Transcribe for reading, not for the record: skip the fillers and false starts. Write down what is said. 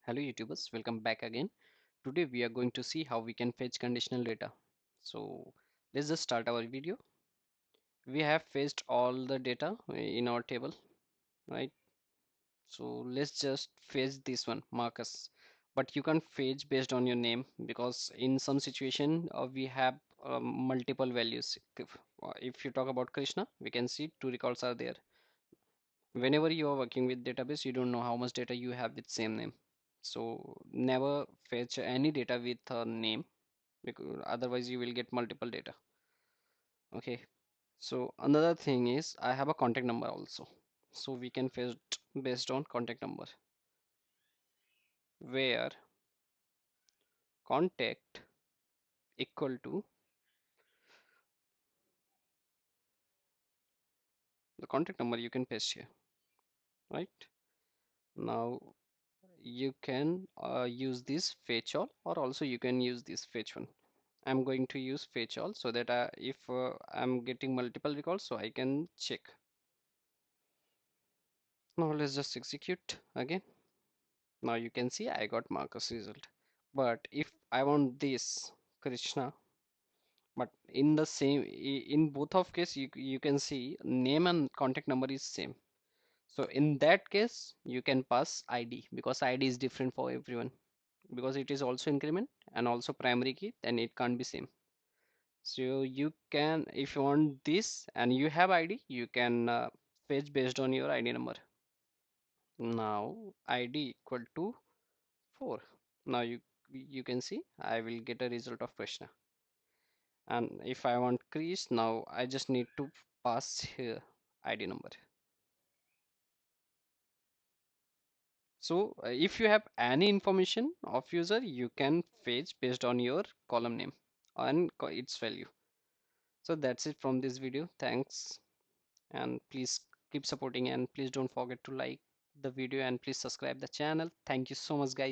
Hello YouTubers, welcome back again. Today we are going to see how we can fetch conditional data. So let's just start our video. We have fetched all the data in our table, right? So let's just fetch this one, Marcus. But you can't fetch based on your name because in some situation we have multiple values. If you talk about Krishna, we can see two records are there. Whenever you are working with database, you don't know how much data you have with same name. So never fetch any data with a name because otherwise you will get multiple data. Okay, so another thing is I have a contact number also, so we can fetch based on contact number, where contact equal to the contact number you can paste here, right? Now you can use this fetch all, or also you can use this fetch one. I'm going to use fetch all so that if I'm getting multiple records, so I can check. Now let's just execute again. Now you can see I got Marcus result. But if I want this Krishna, but in the same in both of case you can see name and contact number is same. So in that case you can pass ID because ID is different for everyone because it is also increment and also primary key, then it can't be same. So you can, if you want this and you have ID, you can fetch based on your ID number. Now ID equal to 4. Now you can see I will get a result of Krishna. And if I want Krish, now I just need to pass here ID number. So if you have any information of user, you can fetch based on your column name and its value. So that's it from this video. Thanks, and please keep supporting, and please don't forget to like the video and please subscribe the channel. Thank you so much guys.